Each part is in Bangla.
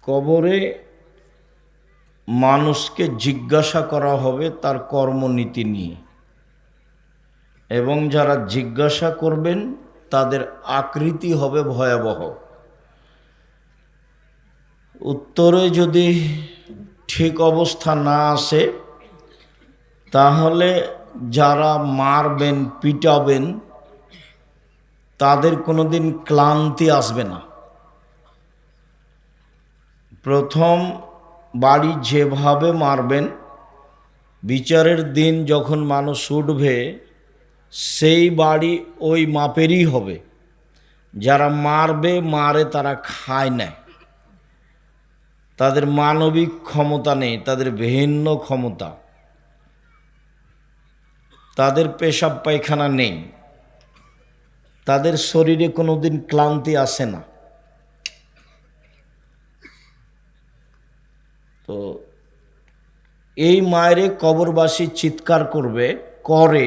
কবরে মানুষকে জিজ্ঞাসা করা হবে তার কর্মনীতি নিয়ে, এবং যারা জিজ্ঞাসা করবেন তাদের আকৃতি হবে ভয়াবহ। উত্তরে যদি ঠিক অবস্থা না আসে তাহলে যারা মারবেন পিটাবেন তাদের কোনোদিন ক্লান্তি আসবে না। প্রথম বাড়ি যেভাবে মারবেন, বিচারের দিন যখন মানুষ উঠবে সেই বাড়ি ওই মাপেরই হবে। যারা মারে তারা খায় না, তাদের মানবিক ক্ষমতা নেই, তাদের ভিন্ন ক্ষমতা, তাদের পেশাব পায়খানা নেই, তাদের শরীরে কোনোদিন ক্লান্তি আসে না। তো এই মায়েরে কবরবাসী চিৎকার করে,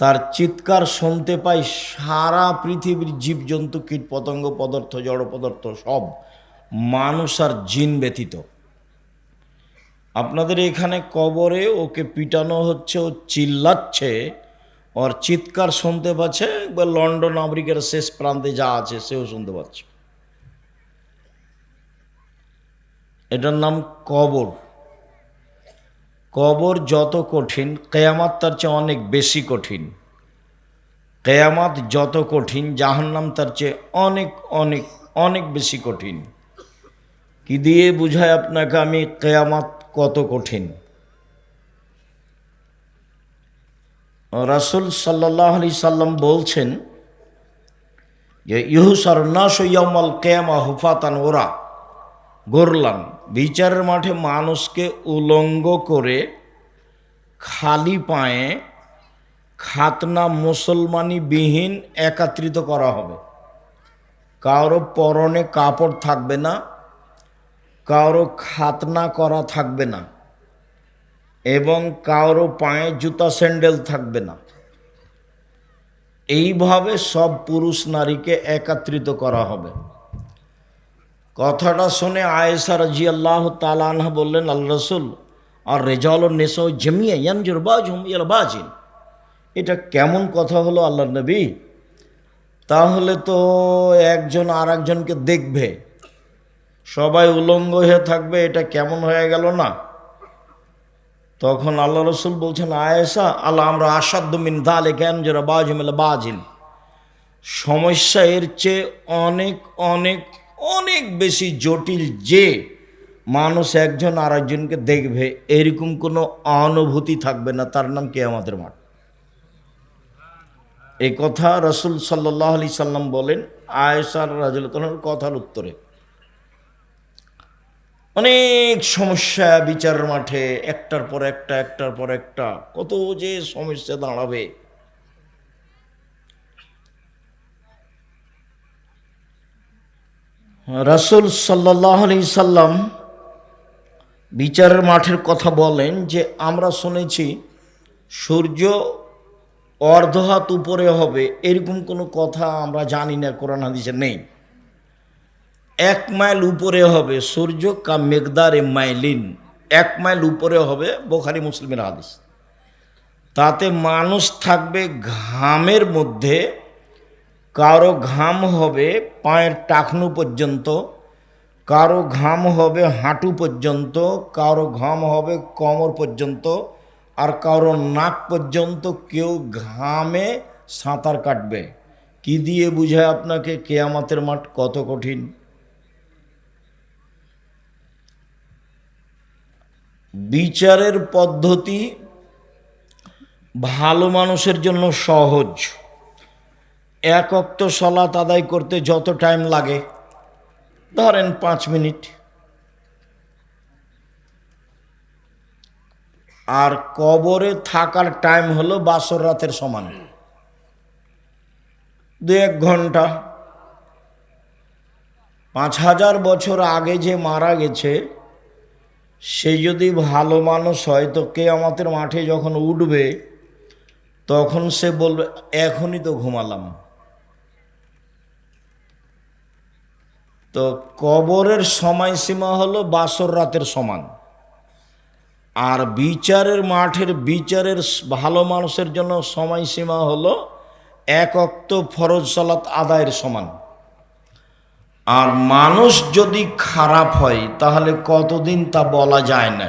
তার চিৎকার শুনতে পাই সারা পৃথিবীর জীবজন্তু, কীট পতঙ্গ, পদার্থ, জড় পদার্থ সব, মানুষ আর জিন ব্যতীত। আপনাদের এখানে কবরে ওকে পিটানো হচ্ছে, ও চিল্লাচ্ছে, ওর চিৎকার শুনতে পাচ্ছে, একবার লন্ডন আমেরিকার শেষ প্রান্তে যা আছে সেও শুনতে পাচ্ছে। এটার নাম কবর। কবর যত কঠিন, কেয়ামত তার চেয়ে অনেক বেশি কঠিন। কেয়ামত যত কঠিন, জাহান্নাম তার চেয়ে অনেক অনেক অনেক বেশি কঠিন। কি দিয়ে বুঝায় আপনাকে আমি কেয়ামত কত কঠিন? রাসূল সাল্লাল্লাহু আলাইহি সাল্লাম বলছেন যে ইহশারুন নাসু ইয়াউমাল কিয়ামা হুফাতান ওরা গোরলান, বিচারের মাঠে মানুষকে উলঙ্গ করে খালি পায়ে খাতনা মুসলমানি বিহীন একত্রিত করা হবে। কারো পরনে কাপড় থাকবে না, কারো খাতনা করা থাকবে না, এবং কারো পায়ে জুতা স্যান্ডেল থাকবে না। এইভাবে সব পুরুষ নারীকে একত্রিত করা হবে। কথাটা শুনে আয়েশা রাদিয়াল্লাহু তাআলা আনহা বললেন, আল্লাহ রাসূল, আর রিজাল ও নিসা জামিয়া ইয়ানজুর বাজহুম ইলা বাজিন, এটা কেমন কথা হলো আল্লাহর নবী? তাহলে তো একজন আর একজনকে দেখবে, সবাই উলঙ্গ হয়ে থাকবে, এটা কেমন হয়ে গেল না? তখন আল্লাহ রসুল বলছেন, আয়েশা, আল্লাহ আমরা আসাধ্য মিন যালিকা ইয়ানজুর বাজহুম ইলা বাজিন, সমস্যা এর চেয়ে অনেক অনেক অনেক বেশি জটিল যে মানুষ একজন আর একজনকে দেখবে এরকম কোনো অনুভূতি থাকবে না, তার নাম কিয়ামতের মাঠ। এই কথা রাসূল সাল্লাল্লাহু আলাইহি সাল্লাম বলেন আয়েশা রাদিয়াল্লাহু তাআলার কথার উত্তরে। অনেক সমস্যা বিচারের মাঠে, একটার পর একটা, একটার পর একটা, কত যে সমস্যা দাঁড়াবে। রাসূল সাল্লাল্লাহু আলাইহি সাল্লাম বিচারের মাঠের কথা বলেন যে আমরা শুনেছি সূর্য অর্ধ হাত উপরে হবে, এরকম কোনো কথা আমরা জানি না, কোরআন হাদিসে নেই। 1 মাইল উপরে হবে সূর্য, কা মেকদারে মাইলিন, 1 মাইল উপরে হবে, বুখারী মুসলিমের হাদিস। তাতে মানুষ থাকবে ঘামের মধ্যে, কারো ঘাম হবে পায়ের টাকনু পর্যন্ত, কারো ঘাম হবে হাঁটু পর্যন্ত, কারো ঘাম হবে কোমর পর্যন্ত, আর কারো নাক পর্যন্ত। কেউ ঘামে সাঁতার কাটবে। কি দিয়ে বুঝায় আপনাকে কিয়ামতের মাঠ কত কঠিন? বিচারের পদ্ধতি ভালো মানুষের জন্য সহজ। 1 ওয়াক্ত সালাত আদায় করতে যত টাইম লাগে ধরেন 5 মিনিট, আর কবরে থাকার টাইম হলো বাসর রাতের সমান, 2-1 ঘন্টা। 5000 বছর আগে যে মারা গেছে সে যদি ভালো মানুষ হয় তো কিয়ামতের মাঠে যখন উঠবে তখন সে বলবে এখনই তো ঘুমালাম। তো কবরের সময়সীমা হলো বাসর রাতের সমান, আর বিচারের মাঠের বিচারের ভালো মানুষের জন্য সময়সীমা হলো এক ওয়াক্ত ফরজ সালাত আদায়ের সমান। আর মানুষ যদি খারাপ হয় তাহলে কতদিন তা বলা যায় না।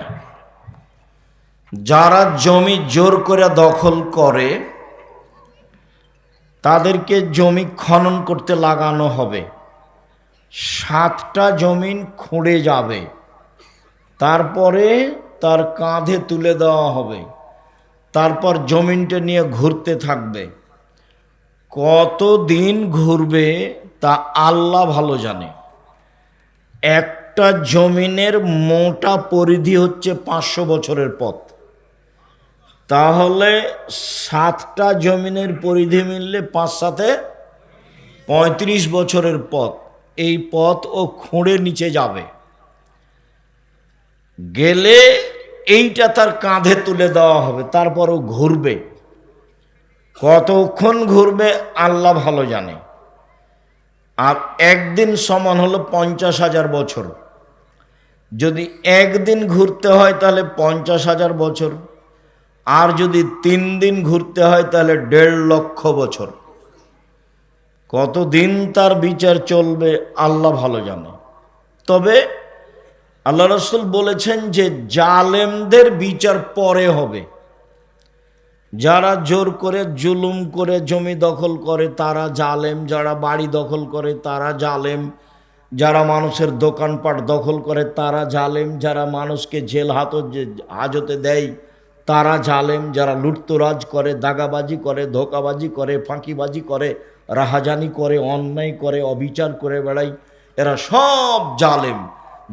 যারা জমি জোর করে দখল করে তাদেরকে জমি খনন করতে লাগানো হবে, 7টা জমিন খুঁড়ে যাবে, তারপরে তার কাঁধে তুলে দেওয়া হবে, তারপর জমিনটা নিয়ে ঘুরতে থাকবে। কতদিন ঘুরবে তা আল্লাহ ভালো জানে। একটা জমিনের মোটা পরিধি হচ্ছে 500 বছরের পথ, তাহলে 7টা জমিনের পরিধি মিললে 5 7 35 বছরের পথ। এই পথ ও খুঁড়ে নিচে যাবে, গেলে এইটা তার কাঁধে তুলে দেওয়া হবে, তারপর ও ঘুরবে। কতক্ষণ ঘুরবে আল্লাহ ভালো জানে। আর একদিন সমান হলো 50,000 বছর। যদি একদিন ঘুরতে হয় তাহলে 50,000 বছর, আর যদি 3 দিন ঘুরতে হয় তাহলে 1.5 লক্ষ বছর। কতদিন তার বিচার চলবে আল্লাহ ভালো জানে। তবে আল্লাহ রাসূল বলেছেন যে জালেমদের বিচার পরে হবে। যারা জোর করে জুলুম করে জমি দখল করে তারা জালেম, যারা বাড়ি দখল করে তারা জালেম, যারা মানুষের দোকানপাট দখল করে তারা জালেম, যারা মানুষকে জেল হাজতে দেয় তারা জালেম, যারা লুটতরাজ করে, দাগাবাজি করে, ধোকাবাজি করে, ফাঁকিবাজি করে, রাহাজানি করে, অন্যায় করে, অবিচার করে বেড়ায়, এরা সব জালেম।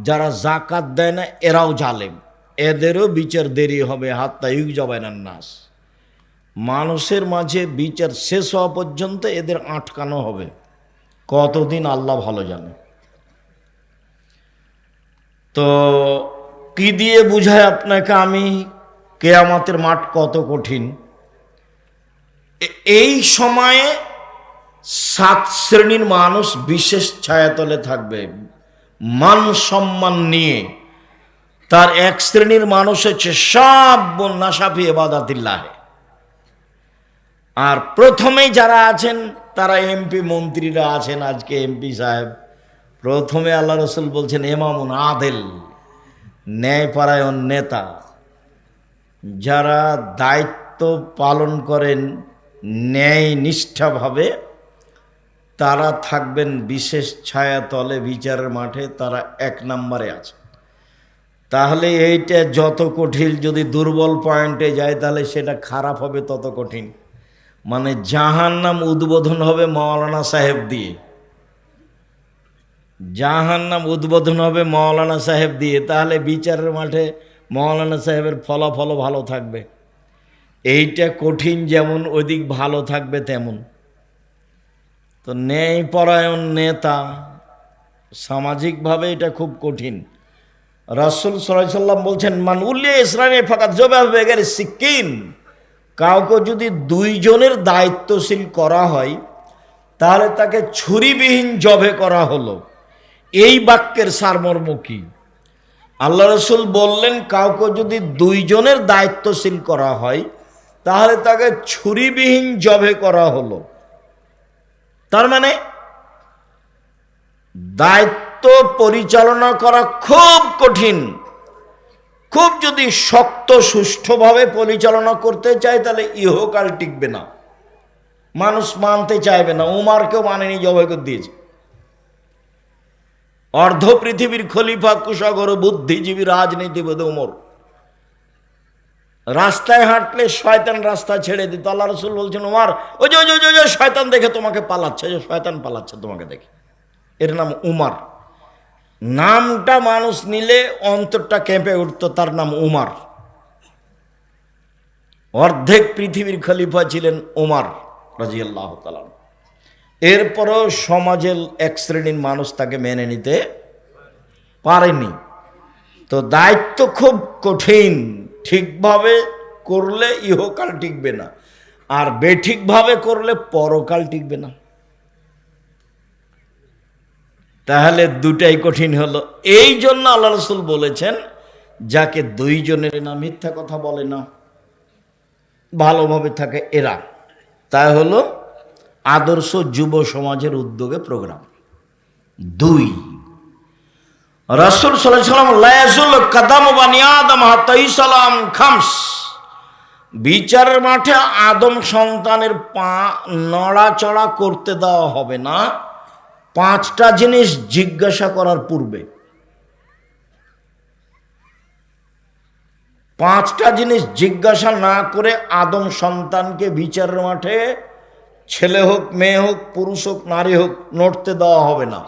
যারা জাকাত দেয় না এরাও জালেম, এদেরও বিচার দেরি হবে। হাত্তা ইউজাবাইনান নাস, মানুষের মাঝে বিচার শেষ হওয়া পর্যন্ত এদের আটকানো হবে। কতদিন আল্লাহ ভালো জানে। তো কি দিয়ে বুঝায় আপনাকে আমি কিয়ামতের মাঠ কত কঠিন? এই সময়ে 7 শ্রেণীর মানুষ বিশেষ ছায়াতলে থাকবে মান সম্মান নিয়ে। তার এক শ্রেণীর মানুষ হচ্ছে সব নাশাফি ইবাদাতিল্লাহ। আর প্রথমেই যারা আছেন তারা এমপি মন্ত্রীরা আছেন। আজকে এমপি সাহেব প্রথমে আল্লাহ রসুল বলছেন ইমামুন আদেল, ন্যায়পরায়ণ নেতা। যারা দায়িত্ব পালন করেন ন্যায় নিষ্ঠাভাবে তারা থাকবেন বিশেষ ছায়াতলে বিচারের মাঠে, তারা 1 নম্বরে আছে। তাহলে এইটা যত কঠিন, যদি দুর্বল পয়েন্টে যায় তাহলে সেটা খারাপ হবে তত কঠিন। মানে জাহান্নাম উদ্বোধন হবে মাওলানা সাহেব দিয়ে, জাহান্নাম উদ্বোধন হবে মাওলানা সাহেব দিয়ে। তাহলে বিচারের মাঠে মাওলানা সাহেবের ফলাফলও ভালো থাকবে। এইটা কঠিন যেমন, ওইদিক ভালো থাকবে তেমন। তো ন্যায়পরায়ণ নেতা সামাজিকভাবে এটা খুব কঠিন। রাসূল সাল্লাল্লাহু আলাইহি সাল্লাম বলছেন মান উল্লিয়া ইসরানে ফাকাত জবাহ বেগারি সিকিন, কাউকে যদি 2 জনের দায়িত্বশীল করা হয় তাহলে তাকে ছুরিবিহীন জবে করা হলো। এই বাক্যের সারমর্ম কি? আল্লাহ রসুল বললেন কাউকে যদি 2 জনের দায়িত্বশীল করা হয় তাহলে তাকে ছুরিবিহীন জবে করা হলো। তার মানে দায়িত্ব পরিচালনা করা খুব কঠিন। খুব যদি শক্ত সুষ্ঠুভাবে পরিচালনা করতে চায় তাহলে ইহকাল টিকবে না, মানুষ মানতে চাইবে না। উমারকেও মানেনি, জবাই করে দিয়েছে। অর্ধ পৃথিবীর খলিফা, কুশাগর, বুদ্ধিজীবী, রাজনীতিবিদ উমর রাস্তায় হাঁটলে শয়তান রাস্তা ছেড়ে দিত। আল্লাহ রসুল বলছেন উমার ওই যে শয়তান দেখে তোমাকে পালাচ্ছে, যে শয়তান পালাচ্ছে তোমাকে দেখে। এর নাম উমার। নামটা মানুষ নিলে অন্তরটা কেঁপে উঠত, তার নাম উমার। অর্ধেক পৃথিবীর খলিফা ছিলেন উমার রাদিয়াল্লাহু তাআলা। এরপরও সমাজের এক শ্রেণীর মানুষ তাকে মেনে নিতে পারেনি। তো দায়িত্ব খুব কঠিন। ঠিকভাবে করলে ইহকাল টিকবে না, আর বেঠিকভাবে করলে পরকাল টিকবে না। তাহলে দুটাই কঠিন হলো। এই জন্য আল্লাহ রাসূল বলেছেন, যাকে দুইজনের না মিথ্যা কথা বলে না, ভালোভাবে থাকে এরা। তাই হলো আদর্শ যুব সমাজের উদ্যোগে প্রোগ্রাম। দুই, রাসূল সাল্লাল্লাহু আলাইহি ওয়াসাল্লাম লা ইয়াজুল কাদাম বানি আদম হাত্তা ইসলাম খামস, বিচারের মাঠে আদম সন্তানের পা নড়াচড়া করতে দেওয়া হবে না পাঁচটা জিনিস জিজ্ঞাসা করার পূর্বে। পাঁচটা জিনিস জিজ্ঞাসা না করে আদম সন্তানকে বিচারের মাঠে, ছেলে হোক মেয়ে হোক পুরুষ হোক নারী হোক, নড়তে দেওয়া হবে না।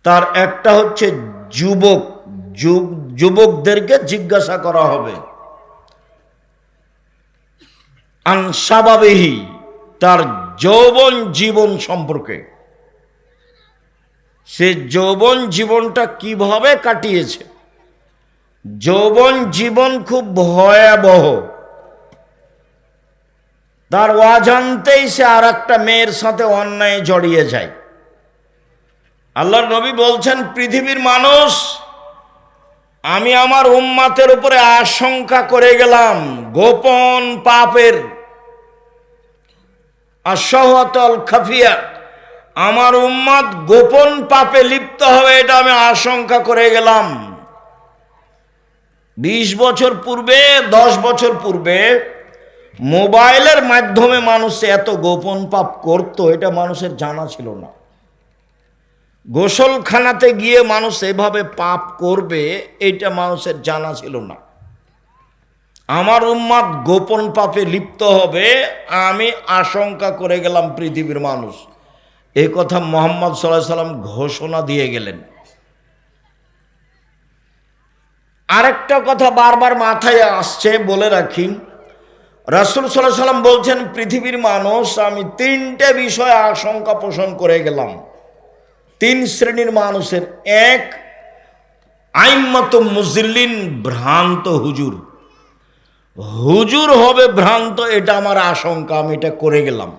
তার একটা হচ্ছে যুবকদেরকে জিজ্ঞাসা করা হবে আনসাবাবিহি, তার যৌবন জীবন সম্পর্কে। সে যৌবন জীবনটা কিভাবে কাটিয়েছে। যৌবন জীবন খুব ভয়াবহ। তার অজান্তেই সে আর একটা মেয়ের সাথে অন্যায় জড়িয়ে যায়। আল্লাহর নবী বলছেন, পৃথিবীর মানুষ, আমি আমার উম্মাতের উপরে আশঙ্কা করে গেলাম গোপন পাপের, আশহাওয়াতুল খাফিয়া, আমার উম্মাত গোপন পাপে লিপ্ত হবে, এটা আমি আশঙ্কা করে গেলাম। 20 বছর পূর্বে, 10 বছর পূর্বে মোবাইলের মাধ্যমে মানুষ এত গোপন পাপ করত, এটা মানুষের জানা ছিল না। গোসলখানাতে গিয়ে মানুষ এভাবে পাপ করবে, এটা মানুষের জানা ছিল না। আমার উম্মাত গোপন পাপে লিপ্ত হবে, আমি আশঙ্কা করে গেলাম পৃথিবীর মানুষ। এই কথা মুহাম্মদ সাল্লাল্লাহু আলাইহি সাল্লাম ঘোষণা দিয়ে গেলেন। আরেকটা কথা বারবার মাথায় আসছে, বলে রাখি, রাসূল সাল্লাল্লাহু আলাইহি সাল্লাম বলছেন, পৃথিবীর মানুষ, আমি তিনটে বিষয়ে আশঙ্কা পোষণ করে গেলাম। 3 শ্রেণীর মানুষের। এক, আইম্মাতুম মুজিল্লিন, ভ্রান্ত হুজুর। হুজুর হবে ভ্রান্ত, এটা আমার আশঙ্কা, আমি এটা করে গেলাম।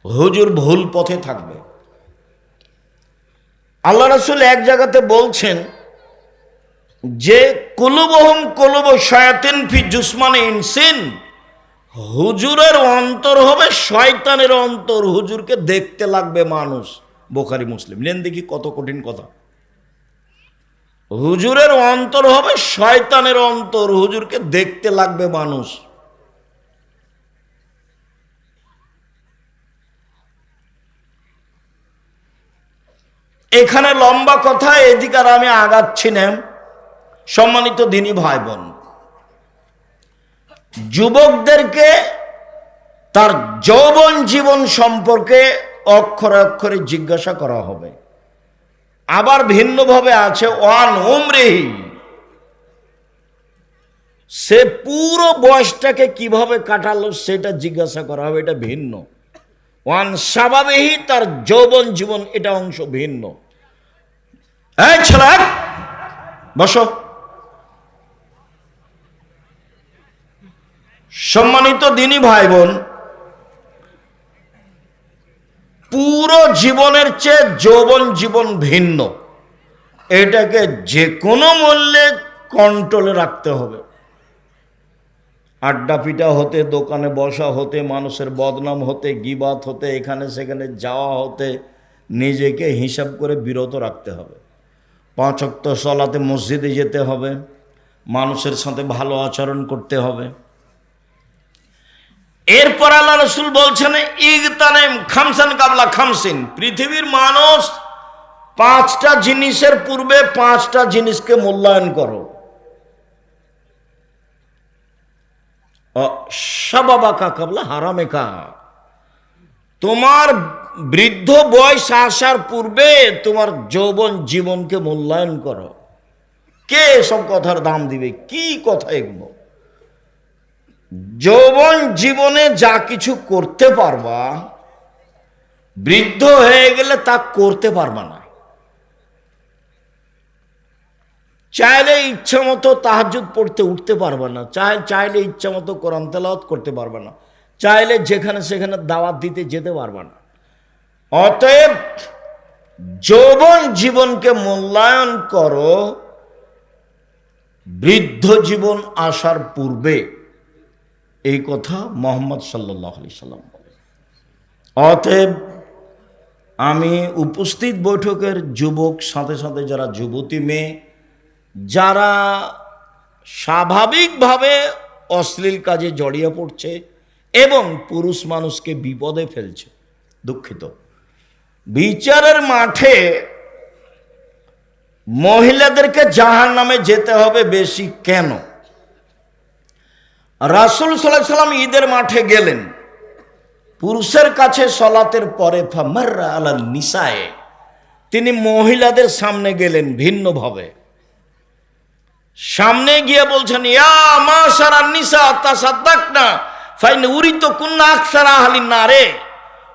হুজুর ভুল পথে থাকবে। আল্লাহ রাসূল এক জায়গাতে বলছেন যে কুলুবহুম কুলুবু শায়াতিন ফি জুসমানি ইনসিন, হুজুরের অন্তর হবে শয়তানের অন্তর, হুজুরকে দেখতে লাগবে মানুষ। বুখারী মুসলিম। নেন দেখি কত কঠিন কথা। হুজুরের অন্তর হবে শয়তানের অন্তর, হুজুরকে দেখতে লাগবে মানুষ। এখানে লম্বা কথা, এদিকে আর আমি আগাচ্ছি না। সম্মানিত দিনী ভাই বোন, যুবকদেরকে তার যৌবন জীবন সম্পর্কে অক্ষরে অক্ষরে জিজ্ঞাসা করা হবে। আবার ভিন্নভাবে আছে ওয়ান উমরিহি, সে পুরো বয়সটাকে কিভাবে কাটালো সেটা জিজ্ঞাসা করা হবে, এটা ভিন্ন। ওয়ান শাবাবিহি, তার যৌবন জীবন, এটা অংশ ভিন্ন। এই ছেলে বসো। সম্মানিত দিনী ভাই বোন, পুরো জীবনের চেয়ে যৌবন জীবন ভিন্ন। এটাকে যে কোনো মূল্যে কন্ট্রোলে রাখতে হবে। আড্ডা পিটা হতে, দোকানে বসা হতে, মানুষের বদনাম হতে, গীবাত হতে, এখানে সেখানে যাওয়া হতে নিজেকে হিসাব করে বিরত রাখতে হবে। 5 ওয়াক্ত সালাতে মসজিদে যেতে হবে, মানুষের সাথে ভালো আচরণ করতে হবে। এরপর আল্লাহ রাসূল বলছেন, ইগতানিম খামসান কাবলা খামসিন, পৃথিবীর মানুষ 5টা জিনিসের পূর্বে 5টা জিনিসকে মূল্যায়ন করো। শাবাবাকা কাবলা হারামেকা, তোমার বৃদ্ধ বয়স আসার পূর্বে তোমার যৌবন জীবনকে মূল্যায়ন করো। কে সব কথার দাম দিবে? কি কথা এগুলো? যৌবন জীবনে যা কিছু করতে পারবা, বৃদ্ধ হয়ে গেলে তা করতে পারবা না। চাইলে ইচ্ছা মতো তাহাজ্জুদ পড়তে উঠতে পারবা না, চাইলে ইচ্ছা মতো কোরআন তেলাওয়াত করতে পারবা না, চাইলে যেখানে সেখানে দাওয়াত দিতে যেতে পারবা না। অতএব যৌবন জীবনকে মূল্যায়ন করো বৃদ্ধ জীবন আসার পূর্বে, এই কথা মুহাম্মদ সাল্লাল্লাহু আলাইহি সাল্লাম বলে। অতএব আমি উপস্থিত বৈঠকের যুবক, সাথে সাথে যারা যুবতী মেয়ে, যারা স্বাভাবিকভাবে অশ্লীল কাজে জড়িয়ে পড়ছে এবং পুরুষ মানুষকে বিপদে ফেলছে, দুঃখিত, বিচারের মাঠে মহিলাদেরকে জাহান্নামে যেতে হবে বেশি কেন? রাসূল সাল্লাল্লাহু আলাইহি সাল্লাম ঈদের মাঠে গেলেন, পুরুষের কাছে সলাতের পরে ফামাররা আলাল নিসায়ে, তিনি মহিলাদের সামনে গেলেন ভিন্নভাবে। সামনে গিয়ে বলছেন, ইয়া মাশারান নিসা তাসাদ্দাকনা ফাইন উরিতু কুন্না আকসারা আহলিন নারে,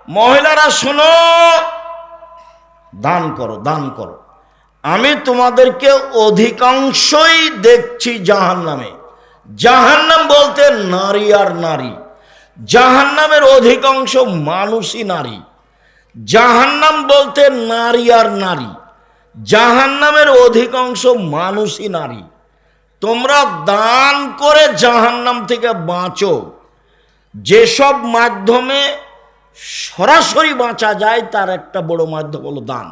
মহিলারা শোনো, দান করো, দান করো, আমি তোমাদেরকে অধিকাংশই দেখছি জাহান্নামে। জাহান্নাম বলতে নারী আর নারী, জাহান্নামের অধিকাংশ মানুষই নারী। জাহান্নাম বলতে নারী আর নারী, জাহান্নামের অধিকাংশ মানুষই নারী। তোমরা দান করে জাহান্নাম থেকে বাঁচো। যেসব মাধ্যমে সরাসরি বাঁচা যায় তার একটা বড় মাধ্যম হলো দান।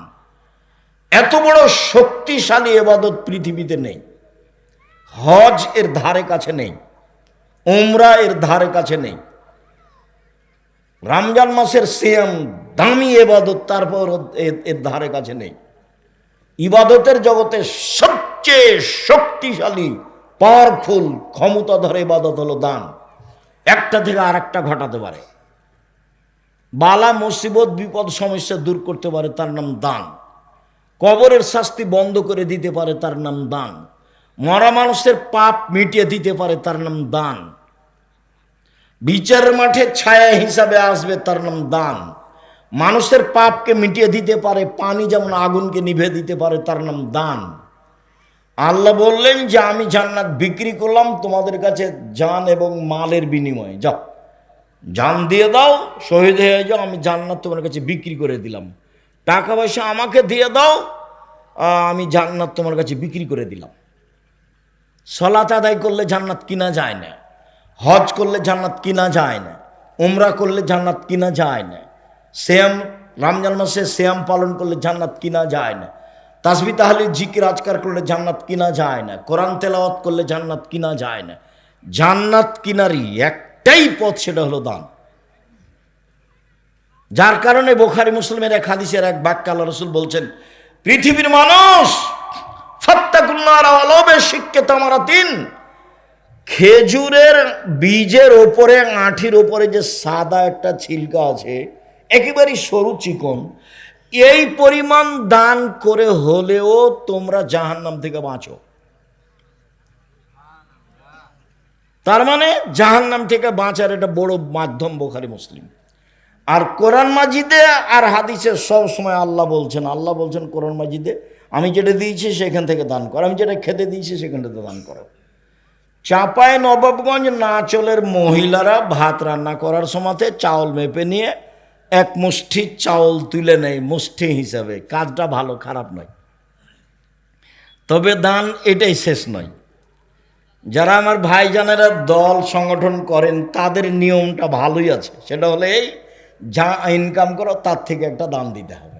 এত বড় শক্তিশালী ইবাদত পৃথিবীতে নেই। হজ এর ধারে কাছে নেই, উমরা এর ধারে কাছে নেই। রমজান মাসের সিয়াম দামি ইবাদত, তারপর এর ধারে কাছে নেই। ইবাদতের জগতে সবচেয়ে শক্তিশালী, পাওয়ারফুল, ক্ষমতাধর ইবাদত হলো দান। একটা থেকে আর একটা ঘটাতে পারে, বালা মুসিবত বিপদ সমস্যা দূর করতে পারে, তার নাম দান। কবরের শাস্তি বন্ধ করে দিতে পারে, তার নাম দান। মরা মানুষের পাপ মিটিয়ে দিতে পারে, তার নাম দান। বিচারের মাঠে ছায়া হিসাবে আসবে, তার নাম দান। মানুষের পাপকে মিটিয়ে দিতে পারে, পানি যেমন আগুনকে নিভে দিতে পারে, তার নাম দান। আল্লাহ বললেন যে আমি জান্নাত বিক্রি করলাম তোমাদের কাছে জান এবং মালের বিনিময়ে, যাও জান দিয়ে দাও, শহীদ হয়ে যাও, আমি জান্নাত তোমার কাছে বিক্রি করে দিলাম। টাকা পয়সা আমাকে দিয়ে দাও, আমি জান্নাত তোমার কাছে বিক্রি করে দিলাম। সালাত আদায় করলে জান্নাত কিনা যায় না, হজ করলে জান্নাত কিনা যায় না, উমরা করলে জান্নাত কিনা যায় না, সিয়াম রমজান মাসে সিয়াম পালন করলে জান্নাত কিনা যায় না, তাসবিহ তাহলিল জিকির আজকার করলে জান্নাত কিনা যায় না, কোরআন তেলাওয়াত করলে জান্নাত কিনা যায় না। জান্নাত কিনারই একটাই পথ, সেটা হলো দান। যার কারণে বুখারী মুসলিমের এক হাদিসের এক বাক্যে আল্লাহ রাসূল বলছেন, পৃথিবীর মানুষ ফাত্তাকুন্নার ওয়ালাউ বিশিক্কি তামারাতিন, খেজুরের বীজের ওপরে, আঁঠির ওপরে যে সাদা একটা ছিলকা আছে, একেবারে সরু চিকন, এই পরিমাণ দান করে হলেও তোমরা জাহান্নাম থেকে বাঁচো। তার মানে জাহান্নাম থেকে বাঁচার এটা বড় মাধ্যম বুখারী মুসলিম। আর কোরআন মাজিদে আর হাদিসে সব সময় আল্লাহ বলছেন কোরআন মাজিদে, আমি যেটা দিয়েছি সেখান থেকে দান করো, আমি যেটা খেতে দিয়েছি সেখান থেকে দান করো। চাঁপাই নবাবগঞ্জ নাচলের মহিলারা ভাত রান্না করার সময়তে চাউল মেপে নিয়ে এক মুষ্টি চাউল তুলে নেয় মুষ্টি হিসাবে। কাজটা ভালো, খারাপ নয়, তবে দান এটাই শেষ নয়। যারা আমার ভাইজানেরা দল সংগঠন করেন তাদের নিয়মটা ভালোই আছে, সেটা হলে এই যা ইনকাম করো তার থেকে একটা দান দিতে হবে।